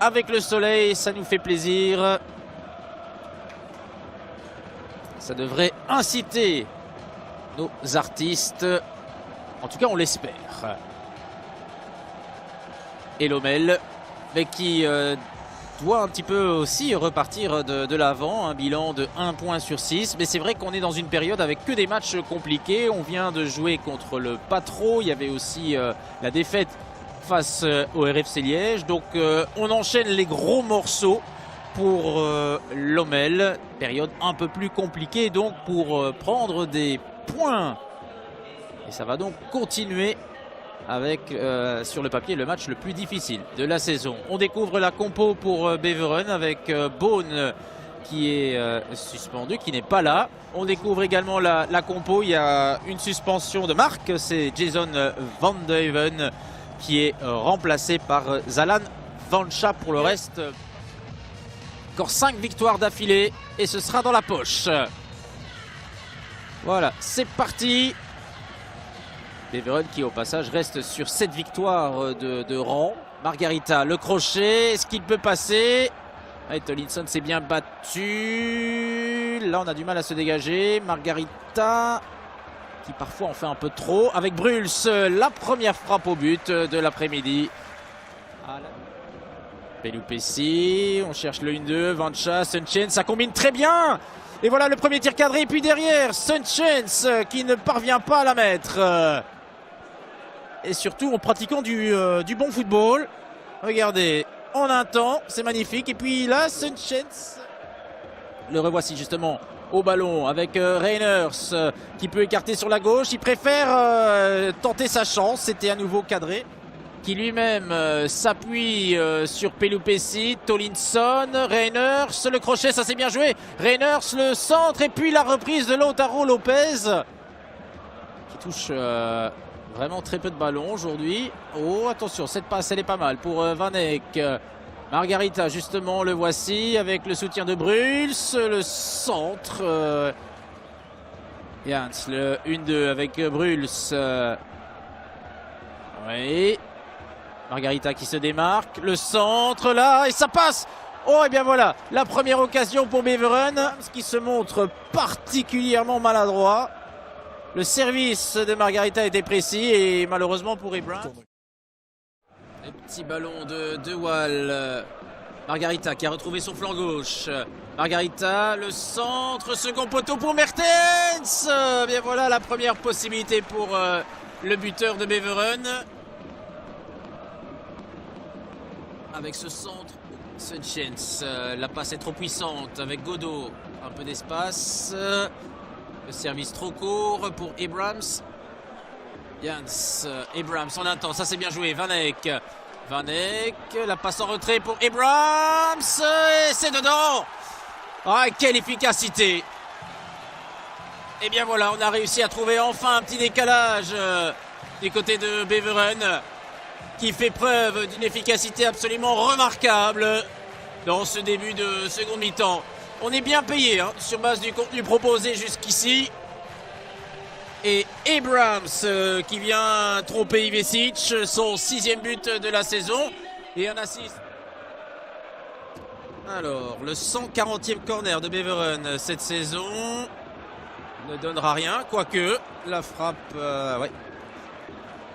avec le soleil, ça nous fait plaisir. Ça devrait inciter nos artistes. En tout cas, on l'espère. Et Lommel, mais qui doit un petit peu aussi repartir de l'avant. Un bilan de 1 point sur 6. Mais c'est vrai qu'on est dans une période avec que des matchs compliqués. On vient de jouer contre le Patro. Il y avait aussi la défaite face au RFC Liège. Donc on enchaîne les gros morceaux pour Lommel. Période un peu plus compliquée donc pour prendre des points. Et ça va donc continuer avec sur le papier le match le plus difficile de la saison. On découvre la compo pour Beveren avec Beaune qui est suspendu, qui n'est pas là. On découvre également la compo. Il y a une suspension de marque, c'est Jason Van Deven qui est remplacé par Zalan Vancha. Pour le reste, encore 5 victoires d'affilée et ce sera dans la poche. Voilà, c'est parti. Beveren qui au passage reste sur 7 victoires de rang. Margarita, le crochet, est-ce qu'il peut passer? Tolinson s'est bien battu. Là on a du mal à se dégager. Margarita qui parfois en fait un peu trop. Avec Bruls, la première frappe au but de l'après-midi. Pelupessi, on cherche le 1-2. Vancha, Sunchen, ça combine très bien. Et voilà le premier tir cadré. Et puis derrière, Sunchens qui ne parvient pas à la mettre. Et surtout en pratiquant du bon football. Regardez, en un temps, c'est magnifique. Et puis là, Sunchens, le revoici justement au ballon avec Reiners qui peut écarter sur la gauche. Il préfère tenter sa chance. C'était à nouveau cadré. Qui lui-même s'appuie sur Pelupessi, Tolinson, Reiners, le crochet, ça c'est bien joué. Reiners, le centre et puis la reprise de Lautaro Lopez qui touche vraiment très peu de ballons aujourd'hui. Oh attention, cette passe elle est pas mal pour Van Eyck. Margarita justement, le voici avec le soutien de Bruls, le centre. Jans, le 1-2 avec Bruls. Oui. Margarita qui se démarque, le centre là, et ça passe. Oh et bien voilà, la première occasion pour Beveren, ce qui se montre particulièrement maladroit. Le service de Margarita était précis et malheureusement pour Abrams. Le petit ballon de Wall. Margarita qui a retrouvé son flanc gauche. Margarita, le centre, second poteau pour Mertens. Bien voilà la première possibilité pour le buteur de Beveren. Avec ce centre, Sunchens, la passe est trop puissante avec Godot, un peu d'espace, le service trop court pour Abrams. Jans, Abrams en un temps, ça c'est bien joué, Van Eyck, la passe en retrait pour Abrams, et c'est dedans. Ah, quelle efficacité. Et bien voilà, on a réussi à trouver enfin un petit décalage du côté de Beveren, qui fait preuve d'une efficacité absolument remarquable dans ce début de seconde mi-temps. On est bien payé sur base du contenu proposé jusqu'ici. Et Abrams qui vient tromper Ivesic, son 6e but de la saison. Et un assist. Alors, le 140e corner de Beveren cette saison ne donnera rien, quoique la frappe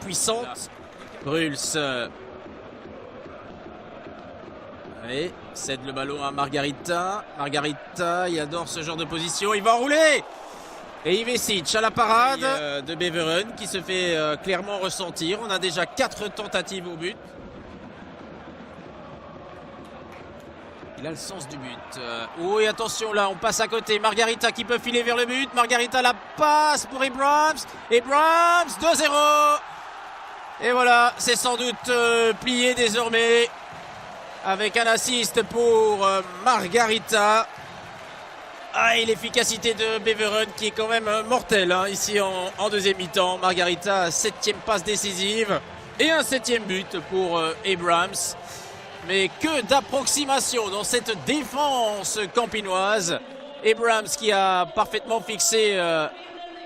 puissante. Bruls cède le ballon à Margarita. Margarita, il adore ce genre de position. Il va rouler. Et Ivesic à la parade de Beveren qui se fait clairement ressentir. On a déjà 4 tentatives au but. Il a le sens du but. Oui, attention là, on passe à côté. Margarita qui peut filer vers le but. Margarita la passe pour Abrams. Abrams, 2-0. Et voilà, c'est sans doute plié désormais avec un assist pour Margarita. Ah, et l'efficacité de Beveren qui est quand même mortelle ici en deuxième mi-temps. Margarita, 7e passe décisive et un 7e but pour Abrams. Mais que d'approximation dans cette défense campinoise. Abrams qui a parfaitement fixé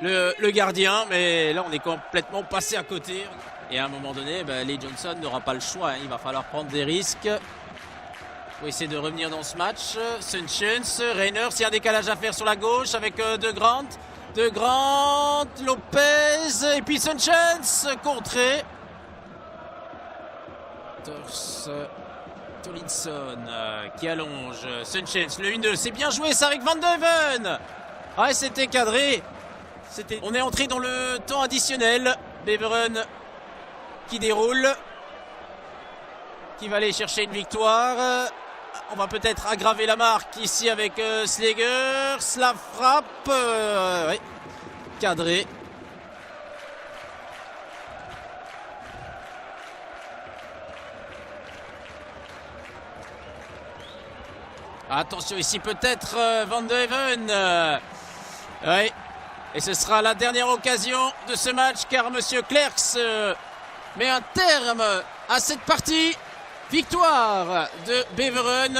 le gardien, mais là on est complètement passé à côté. Et à un moment donné, Lee Johnson n'aura pas le choix. Il va falloir prendre des risques. faut essayer de revenir dans ce match. Sunchens, Reyners, il y a un décalage à faire sur la gauche avec De Grant. De Grant, Lopez, et puis Sunchens, contré. Tolinson qui allonge. Sunchens, le 1-2, c'est bien joué ça avec Van de Ven. Ah, c'était cadré. On est entré dans le temps additionnel. Beveren qui déroule, qui va aller chercher une victoire. On va peut-être aggraver la marque ici avec Slegers. La frappe, ouais, cadré. Attention ici peut-être Van de Ven. Oui. Et ce sera la dernière occasion de ce match car Monsieur Clerks met un terme à cette partie. Victoire de Beveren.